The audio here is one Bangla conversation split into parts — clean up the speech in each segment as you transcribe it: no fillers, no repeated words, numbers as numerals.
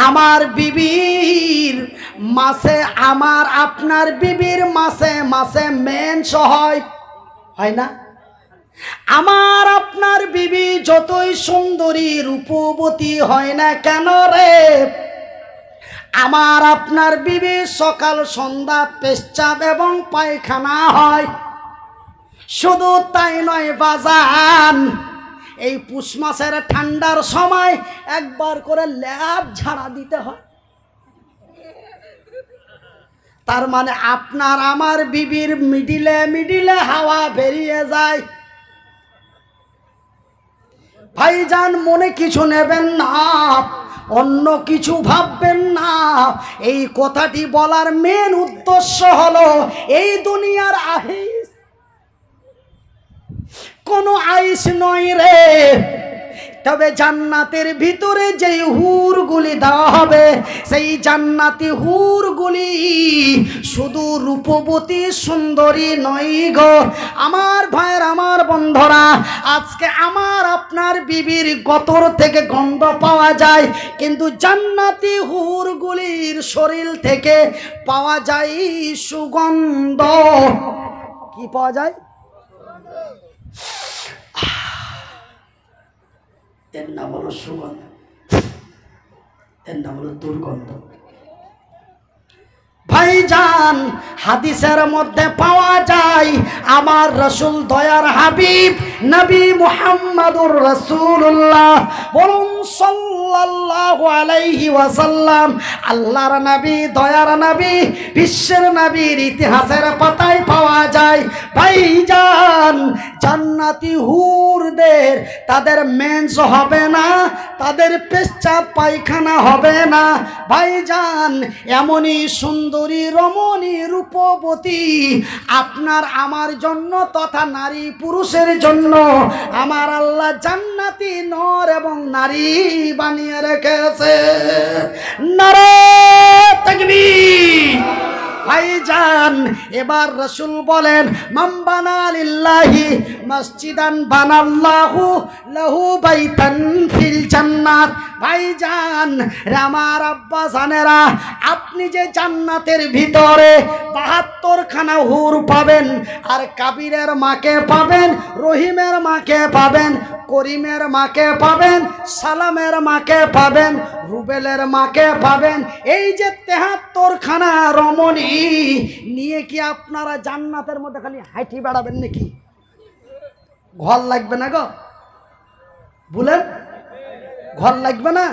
আমার বিবির মাসে আমার আপনার বিবির মাসে মাসে মেন্স হয় না? আমার আপনার বিবি যতই সুন্দরী রূপবতী হয় না কেন রে, আমার আপনার বিবি সকাল সন্ধ্যা পেশাব এবং পায়খানা হয়। শুধু তাই নয় বাজান, এই পুষ মাসের ঠান্ডার সময় একবার করে ল্যাব ঝাড়া দিতে হয়। তার মানে আপনার আমার বিবির মিডিলে মিডিলে হাওয়া বেরিয়ে যায়। ভাইজান মনে কিছু নেবেন না, অন্য কিছু ভাববেন না। এই কথাটি বলার মেন উদ্দেশ্য হলো এই দুনিয়ার আইস কোনো আইস নয় রে, তবে জান্নাতের ভিতরে যেই হুরগুলি দেওয়া হবে সেই জান্নাতি হুরগুলি শুধু রূপবতী সুন্দরী নয় গো আমার ভাইয়ের, আমার বন্ধুরা। আজকে আমার আপনার বিবির গতর থেকে গন্ধ পাওয়া যায়, কিন্তু জান্নাতি হুরগুলির শরীর থেকে পাওয়া যায় সুগন্ধ। কি পাওয়া যায়? এর নাম হলো সুগন্ধ, এর নাম হলো দুর্গন্ধ। ভাইজান হাদিসের মধ্যে পাওয়া যায় আমার রাসূল দয়ার হাবিব নবী মুহাম্মদুর রাসূলুল্লাহ বলুন সাল্লাল্লাহু আলাইহি ওয়াসাল্লাম, আল্লাহর নবী দয়ার নবী বিশ্বের নবীর ইতিহাসের পাতায় পাওয়া যায় ভাইজান জান্নাতি হুরদের তাদের মেন্স হবে না, তাদের পেশাব পায়খানা হবে না। ভাইজান এমনই সুন্দরী রমণী রূপবতী আপনার আমার জন্য তথা নারী পুরুষের জন্য আমার আল্লাহ জান্নাতি নর এবং নারী বানিয়ে রেখেছে। নারে তাকবীর। ভাইজান এবার রাসূল বলেন মান বানা লিল্লাহি মসজিদান বানাল্লাহু লাহু বাইতান ফিল জান্নাত। ভাইজান আমার আব্বা জানেরা, আপনি যে জান্নাতের ভিতরে ৭২ খানা হুর পাবেন, আর কাবিরের মাকে পাবেন, রহিমের মাকে পাবেন, করিমের মাকে পাবেন, সালামের মাকে পাবেন, রুবেলের মাকে পাবেন। এই যে ৭৩ খানা রমণী নিয়ে কি আপনারা জান্নাতের মধ্যে খালি হাঁটি বেড়াবেন নাকি? ঘর লাগবে না গো? বলেন ঘর লাগবে না?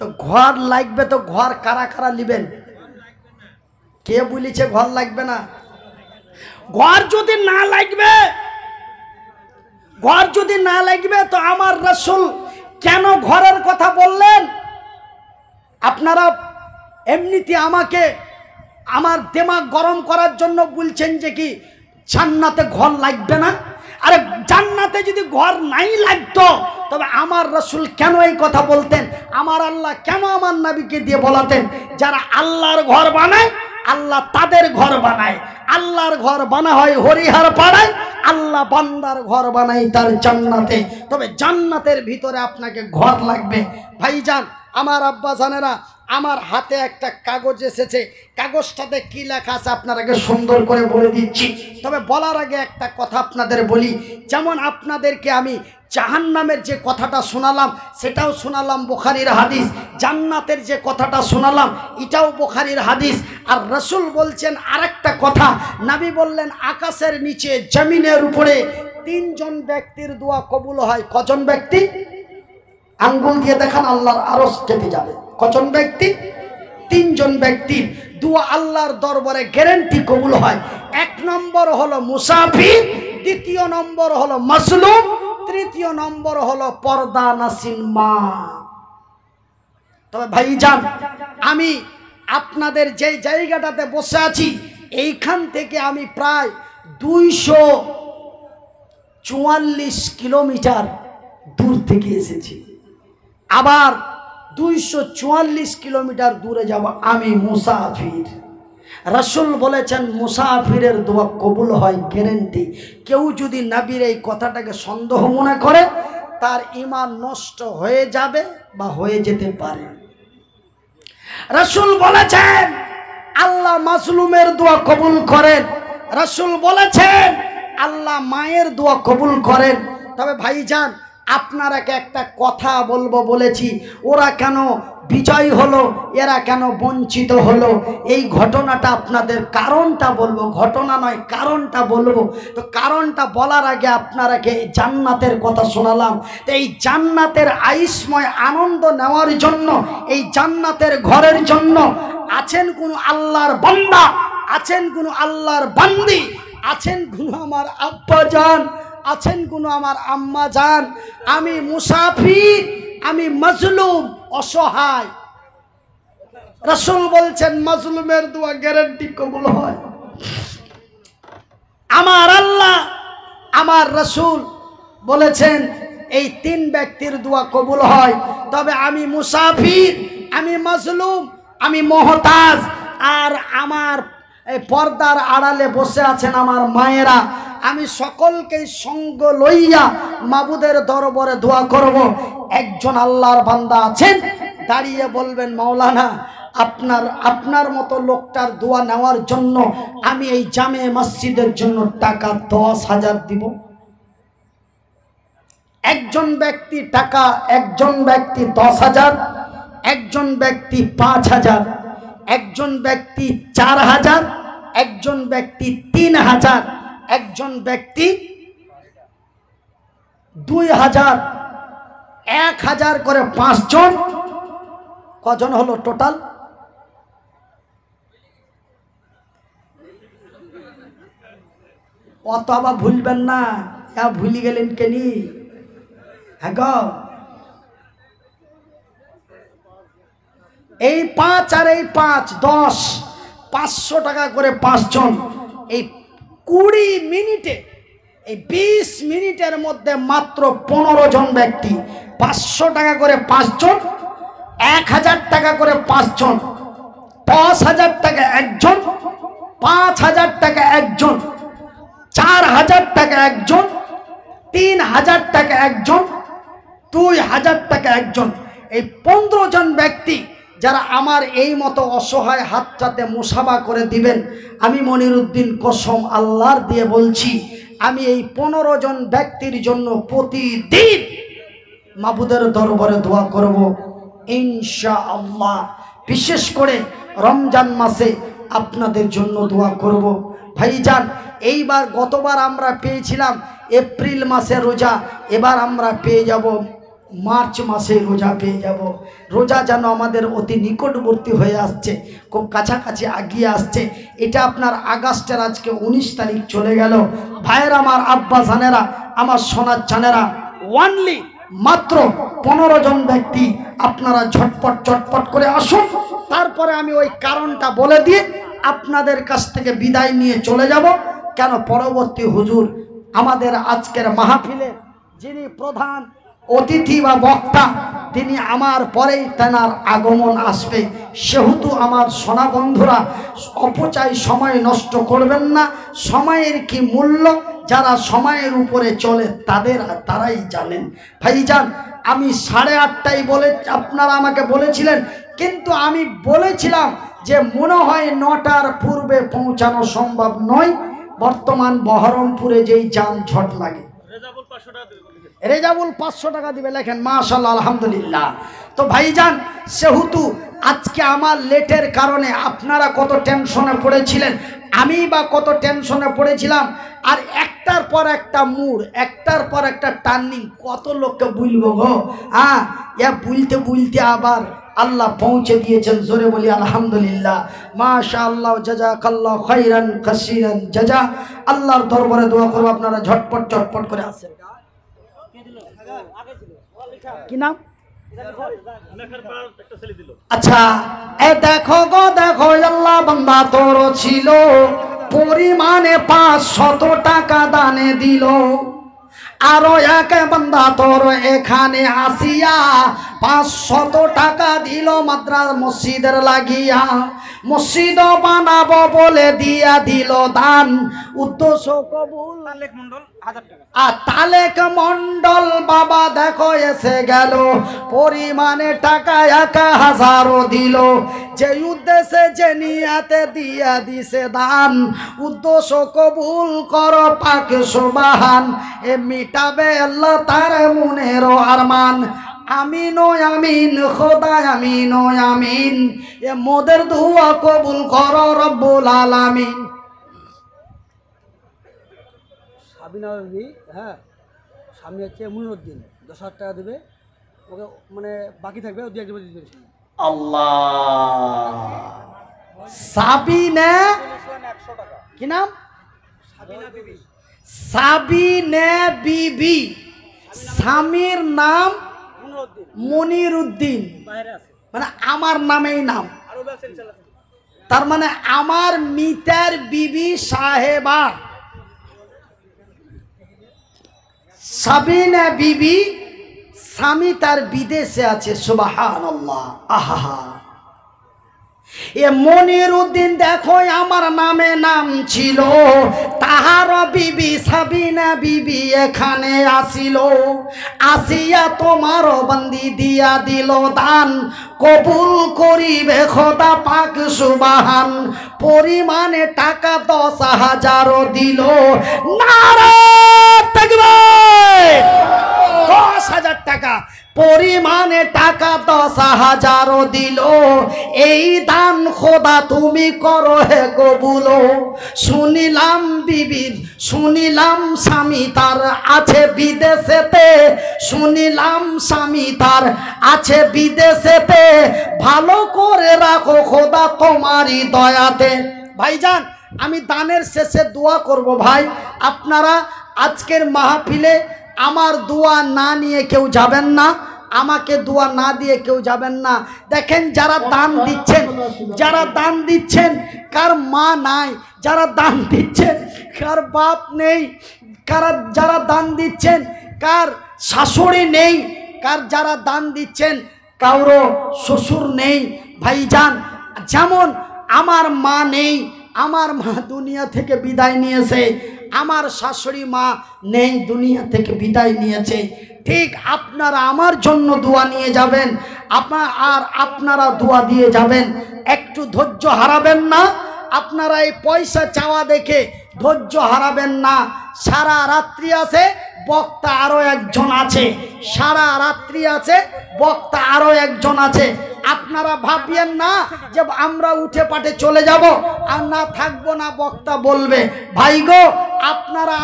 তো ঘর লাগবে, তো ঘর কারা কারা নিবেন? কে বলেছে ঘর লাগবে না? ঘর যদি না লাগবে, ঘর যদি না লাগবে তো আমার রাসূল কেন ঘরের কথা বললেন? আপনারা এমনিতে আমাকে আমার দিমাগ গরম করার জন্য বলছেন যে কি জান্নাতে ঘর লাগবে না। আরে জান্নাতে যদি ঘর নাই লাগতো তবে আমার রাসূল কেন এই কথা বলতেন? আমার আল্লাহ কেন আমার নবীকে দিয়ে বলাতেন? যারা আল্লাহর ঘর বানায় আল্লাহ তাদের ঘর বানায়। আল্লাহর ঘর বানা হয় হরিহার পাড়ায়, আল্লাহ বান্দার ঘর বানায় তার জান্নাতে। তবে জান্নাতের ভিতরে আপনাকে ঘর লাগবে। ভাইজান আমার আব্বা জানেরা, আমার হাতে একটা কাগজ এসেছে, কাগজটাতে কি লেখা আছে আপনারাকে সুন্দর করে বলে দিচ্ছি। তবে বলার আগে একটা কথা আপনাদের বলি, যেমন আপনাদেরকে আমি জাহান্নামের যে কথাটা শোনালাম সেটাও শোনালাম বুখারীর হাদিস, জান্নাতের যে কথাটা শোনালাম এটাও বুখারীর হাদিস। আর রাসূল বলছেন আরেকটা কথা, নবী বললেন আকাশের নিচে জমিনের উপরে ৩ জন ব্যক্তির দোয়া কবুল হয়। কজন ব্যক্তি? আঙ্গুল দিয়ে দেখান, আল্লাহর আরশ কেঁপে যাবে। কজন ব্যক্তি? ৩ জন ব্যক্তির দোয়া আল্লাহর দরবারে গ্যারান্টি কবুল হয়। ১ নম্বর হলো মুসাফির, ২য় নম্বর হলো মাজলুম, ৩য় নম্বর হলো পর্দা নাসিন মা। তবে ভাইজান আমি আপনাদের যে জায়গাটাতে বসে আছি এইখান থেকে আমি প্রায় ২৪৪ কিলোমিটার দূর থেকে এসেছি, আবার ২৪৪ কিলোমিটার দূরে যাব। আমি মুসাফির। রাসূল বলেছেন মুসাফিরের দোয়া কবুল হয় গ্যারান্টি। কেউ যদি নবীর এই কথাটাকে সন্দেহ মনে করে তার ঈমান নষ্ট হয়ে যাবে বা হয়ে যেতে পারে। রাসূল বলেছেন আল্লাহ মাজলুমের দোয়া কবুল করেন, রাসূল বলেছেন আল্লাহ মায়ের দোয়া কবুল করেন। তবে ভাইজান আপনারাকে একটা কথা বলবো বলেছি, ওরা কেন বিজয় হলো, এরা কেন বঞ্চিত হলো, এই ঘটনাটা আপনাদের কারণটা বলবো, ঘটনা নয় কারণটা বলবো। তো কারণটা বলার আগে আপনারাকে জান্নাতের কথা শোনালাম। তো এই জান্নাতের আইসময় আনন্দ নেওয়ার জন্য, এই জান্নাতের ঘরের জন্য আছেন কোন আল্লাহর বান্দা, আছেন কোন আল্লাহর বান্দি, আছেন কোন আমার আব্বা জান, আছেন কোন আমার আম্মা জান? আমি মুসাফির, আমি মাজলুম, অসহায়। রাসূল বলছেন মাজলুমের দোয়া গ্যারান্টি কবুল হয়। আমার আল্লাহ, আমার রাসূল বলেছেন এই তিন ব্যক্তির দোয়া কবুল হয়। তবে আমি মুসাফির, আমি মাজলুম, আমি মুহতাজ, আর আমার এই পর্দার আড়ালে বসে আছেন আমার মায়েরা, আমি সকলকে সঙ্গ লইয়া মাবুদের দরবারে দোয়া করব। একজন আল্লাহর বান্দা আছেন দাঁড়িয়ে বলবেন মাওলানা আপনার মতো লোকটার দোয়া নেওয়ার জন্য আমি এই জামে মসজিদের জন্য টাকা 10,000 দিব। একজন ব্যক্তি টাকা, একজন ব্যক্তি 10,000, একজন ব্যক্তি 5,000, একজন ব্যক্তি 4,000, একজন ব্যক্তি 3,000, একজন ব্যক্তি 2,000, 1,000 করে 5 জন। কজন হলো টোটাল? অত আবার ভুলবেন না, ভুলি গেলেন কেনি? হ্যাঁ, এই 5 আর এই 5 10, 500 টাকা করে 5 জন। এই 20 মিনিটে, এই 20 মিনিটের মধ্যে মাত্র 15 জন ব্যক্তি 500 টাকা করে 5 জন, 1,000 টাকা করে 5 জন, 10,000 টাকা একজন, 5,000 টাকা একজন, 4,000 টাকা একজন, 3,000 টাকা একজন, 2,000 টাকা একজন। এই 15 জন ব্যক্তি যারা আমার এই মতো অসহায় হাতটাতে মুসাফা করে দিবেন, আমি মনিরউদ্দিন কসম আল্লাহর দিয়ে বলছি, আমি এই 15 জন ব্যক্তির জন্য প্রতিদিন মাবুদের দরবারে দোয়া করব ইনশাআল্লাহ। বিশেষ করে রমজান মাসে আপনাদের জন্য দোয়া করব। ভাইজান এইবার, গতবার আমরা পেয়েছিলাম এপ্রিল মাসে রোজা, এবার আমরা পেয়ে যাব মার্চ মাসে রোজা পেয়ে যাব। রোজা যেন আমাদের অতি নিকটবর্তী হয়ে আসছে, খুব কাছাকাছি আগিয়ে আসছে। এটা আপনার আগস্টের আজকে 19 তারিখ চলে গেল। ভাইয়ের আমার আব্বা জানেরা, আমার সোনার জানেরা, ওয়ানলি মাত্র 15 জন ব্যক্তি আপনারা ঝটপট করে আসুন। তারপরে আমি ওই কারণটা বলে দিয়ে আপনাদের কাছ থেকে বিদায় নিয়ে চলে যাব। কেন পরবর্তী হুজুর আমাদের আজকের মাহফিলে যিনি প্রধান অতিথি বা বক্তা, তিনি আমার পরেই তেনার আগমন আসবে। সেহেতু আমার সোনা বন্ধুরা অপচয় সময় নষ্ট করবেন না। সময়ের কি মূল্য যারা সময়ের উপরে চলে তারাই জানেন। ভাইজান আমি 8:30টায় বলে আপনারা আমাকে বলেছিলেন, কিন্তু আমি বলেছিলাম যে মনে হয় 9টার পূর্বে পৌঁছানো সম্ভব নয়। বর্তমান বহরমপুরে যেই যানজট লাগে, রেজাবুল 500 টাকা দিবে, লেখেন মাশাআল্লাহ আলহামদুলিল্লাহ। তো ভাইজান সেহেতু আজকে আমার লেটের কারণে আপনারা কত টেনশনে পড়েছিলেন, আমি বা কত টেনশনে পড়েছিলাম। আর একটার পর একটা মোড়, একটার পর একটা টার্নিং, কত লোককে বুঝবো গো। বুলতে আবার আল্লাহ পৌঁছে দিয়েছেন। জোরে বলি আলহামদুলিল্লাহ, মাশাআল্লাহ, জাযাকাল্লাহু খাইরান কাসীরান জাযা। আল্লাহর দরবারে দোয়া করব আপনারা ঝটপট করে আসেন। কি নাম? আচ্ছা, এ দেখো গো দেখো, আল্লাহ বান্দা তোর ছিল পরিমাণে 500 টাকা দানে দিল। আরো এক বান্দা তোর এখানে আসিয়া 500 টাকা দিল মাদ্রাস মসজিদের লাগিয়া। মসজিদ বানাবো বলে দিয়া দিল দান, উদ্দেশ্য কবুল। আর তালেক মন্ডল বাবা দেখো এসে গেল, পরিমাণে টাকা 1000 দিল। যে উদ্দেশ্যে যে নিয়াতে দিয়া দিছে দান, উদ্দেশ্য কবুল করো পাক সুবহান। এ মিটাবে আল্লাহ তার মনের আরমান। আমিন ও আমিন খোদা, আমিন ও আমিন। এ মোদের দোয়া কবুল করো রব্বুল আলামিন। সাবিনা বিবি, হ্যাঁ, স্বামী হচ্ছে মুনিরুদ্দিন, 10,000 টাকা দেবে ওকে, মানে বাকি থাকবে ও 2-1 দিবে। আল্লাহ। সাবিনা কি নাম? সাবিনা বিবি, স্বামীর নাম মনিরুদ্দিন, মানে আমার নামেই নাম। তার মানে আমার মিতার বিবি সাহেবা সাবিনা বিবি, স্বামী তার বিদেশে আছে। সুবহানাল্লাহ। আহা, এ মনিরুদ্দিন দেখো আমার নামে নাম ছিল, তাহার বিবি সাবিনা বিবি এখানে আসিল। আসিয়া তোমার বন্দি দিয়া দিল দান, কবুল করিবে খোদা পাক সুবহান। পরিমাণে টাকা 10,000 দিল। নারে তাকবীর। 10,000 টাকা পরিমাণে টাকা 10,000 দিল। এই দান খোদা তুমি করো হে কবুল। শুনিলাম বিবির, শুনিলাম স্বামী তার আছে বিদেশেতে, শুনিলাম স্বামী তার আছে বিদেশেতে। ভালো করে রাখো খোদা তোমারই দয়াতে। ভাইজান, আমি দানের শেষে দোয়া করব। ভাই আপনারা আজকের মাহফিলে আমার দোয়া না নিয়ে কেউ যাবেন না, আমাকে দোয়া না দিয়ে কেউ যাবেন না। দেখেন যারা দান দিচ্ছেন, যারা দান দিচ্ছেন, কার মা নাই, যারা দান দিচ্ছেন কার বাপ নেই, যারা দান দিচ্ছেন কার শাশুড়ি নেই, যারা দান দিচ্ছেন কারো শ্বশুর নেই। ভাইজান, যেমন আমার মা নেই, আমার মা দুনিয়া থেকে বিদায় নিয়েছে, আমার শাশুড়ি মা নেই, দুনিয়া থেকে বিদায় নিয়েছে, ঠিক আপনারা আমার জন্য দোয়া নিয়ে যাবেন, আপনারা দোয়া দিয়ে যাবেন। একটু ধৈর্য হারাবেন না। আপনারা এই পয়সা চাওয়া দেখে ধৈর্য হারাবেন না। সারা রাত্রি আছে, বক্তা আরো একজন আছে, সারা রাত্রি আছে, বক্তা আরো একজন আছে। আপনারা ভাবিয়েন না যে আমরা উঠে পাঠে চলে যাব আর না থাকবো না, বক্তা বলবে। ভাই গো, আপনারা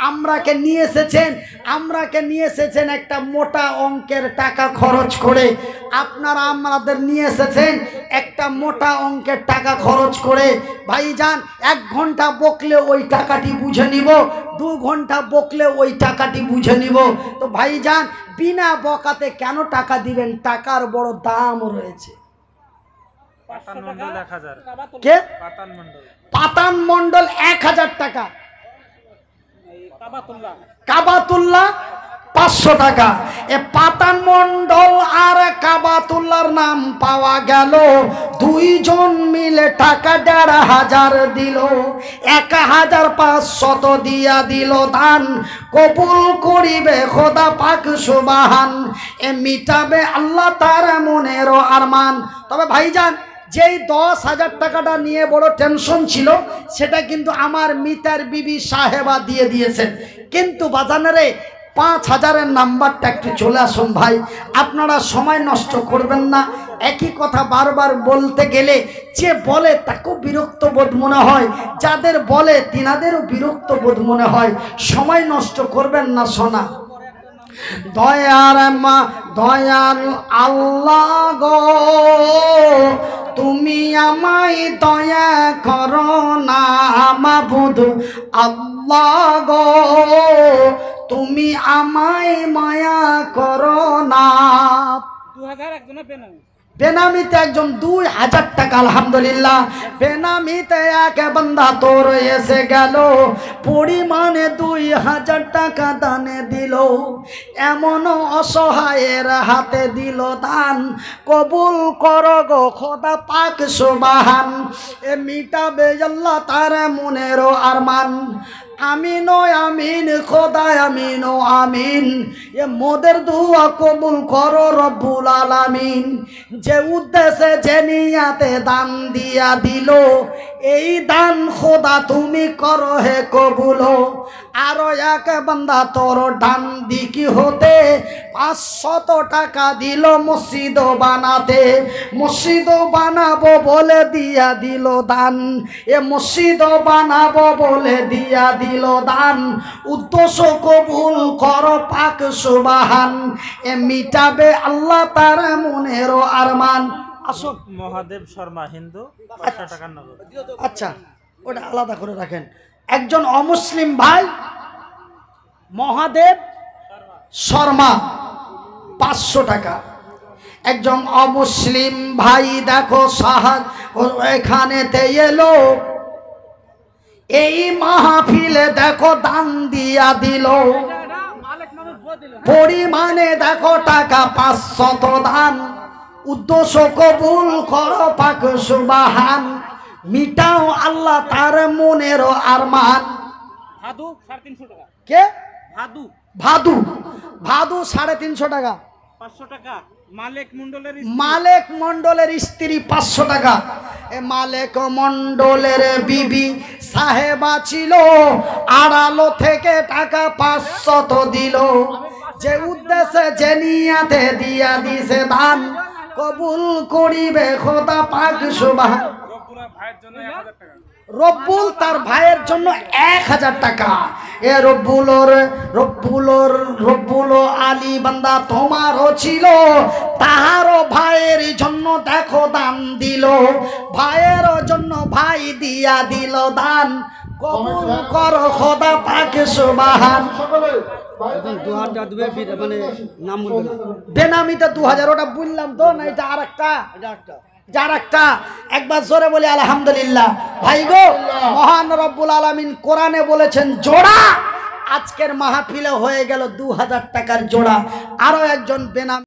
আমরাকে নিয়ে এসেছেন একটা মোটা অঙ্কের টাকা খরচ করে। আপনারা আমাদের নিয়ে এসেছেন একটা মোটা অঙ্কের টাকা খরচ করে। ভাইজান, 1 ঘন্টা বকলে ওই টাকাটি বুঝে নিব, 2 ঘন্টা বকলে ওই টাকাটি বুঝে নিব। তো ভাইজান, বিনা বকাতে কেন টাকা দিবেন? টাকার বড় দাম রয়েছে। কে? পাতান মন্ডল 1000 টাকা, কাবাতুল্লাহ 500 টাকা। এ পাতান মন্ডল আর কাবাতুল্লাহর নাম পাওয়া গেল, 2 জন মিলে টাকা 1500 দিল। 1500 দিয়া দিল দান, কবুল করিবে খোদা পাক সুবহান। এ মিটাবে আল্লাহ তার মনের আরমান। তবে ভাইজান, যেই 10,000 টাকাটা নিয়ে বড় টেনশন ছিল, সেটা কিন্তু আমার মিতার বিবি সাহেবা দিয়ে দিয়েছেন। কিন্তু বাজানেরে 5,000-এর নাম্বারটা একটু চলে আসুন ভাই, আপনারা সময় নষ্ট করবেন না। একই কথা বারবার বলতে গেলে যে বলে তাকেও বিরক্ত বোধ মনে হয়, যাদের বলে তিনাদেরও বিরক্ত বোধ মনে হয়। সময় নষ্ট করবেন না সোনা। দয়ার মা, দয়াল আল্লাহ গো, তুমি আমায় দয়া করো না। মাবুদ আল্লাহ গো, তুমি আমায় মায়া করো না। 2000 একজনের বেনামিতে একজন 2000 টাকা, আলহামদুলিল্লাহ। বেনামিতে এক বান্দা তোর এসে গেল, পরিমাণে 2000 টাকা দানে দিল। এমন অসহায়ের হাতে দিল দান, কবুল করো গো খোদা পাক সুবহান। এ মিটাবে আল্লাহ তার মনের আরমান। আমিন ও আমিন খোদা আমিন ও আমিন, এ মোদের দুয়া কবুল করো রব্বুল আলামিন। যে উদ্দেশ্যে যে নিয়াতে দান দিয়া দিল, এই দান খোদা তুমি করো হে কবুল। আরো এক বান্দা তোর ডান দিকি হতে 500 টাকা দিল মসজিদ বানাতে, মসজিদ বানাবো বলে দিয়া দিল দান, এ মসজিদ বানাবো বলে দিয়া দিল দান। উদ্দেশ্য কবুল কর পাক সুবহান, এ মিটাবে আল্লাহ তার মনেরও আরমান। আসো মহাদেব শর্মা হিন্দু 500 টাকা নগদ। আচ্ছা ওটা আলাদা করে রাখেন। একজন অমুসলিম ভাই মহাদেব শর্মা 500 টাকা। একজন অমুসলিম ভাই দেখো এখানেতে এলো, এই মাহফিলে দেখো দান দিয়া দিল, পরিমাণে দেখো টাকা 500 দান। উদ্দেশ্য কবুল করো পাক সুবহান, মিটাও আল্লাহ তার মনেরও আরমান। ভাদু 350 টাকা। কে? ভাদু ভাদু, ভাদু 350 টাকা। 500 টাকা। মালেক মন্ডলের মালেক মন্ডলের স্ত্রী 500 টাকা। এ মালেক মন্ডলের বিবি সাহেবা ছিল, আড়ালো থেকে টাকা 500 দিল। যে উদ্দেশ্যে যে নিয়াতে দিয়া দিছে দান, কবুল করিবে খোদা পাক সুবহান। রব্বুল তার ভাইয়ের জন্য 1000 টাকা। এ রব্বুল আলী বান্দা তোমারও ছিল, তাহারও ভাইয়ের জন্য দেখো দান দিল, ভাইয়ের জন্য ভাই দিয়া দিল দান। কবুল করো খোদা পাক সুবহান। 2000 দেবে, মানে নাম বলবে না। বেনামিতে 2000, ওটা বললাম তো না, এটা আরেকটা, যার একটা। একবার জোরে বলি আলহামদুলিল্লাহ। ভাই গো, মহান রব্বুল আলামিন কোরআনে বলেছেন জোড়া, আজকের মাহফিলে হয়ে গেল 2000 টাকার জোড়া। আরো একজন বেনামি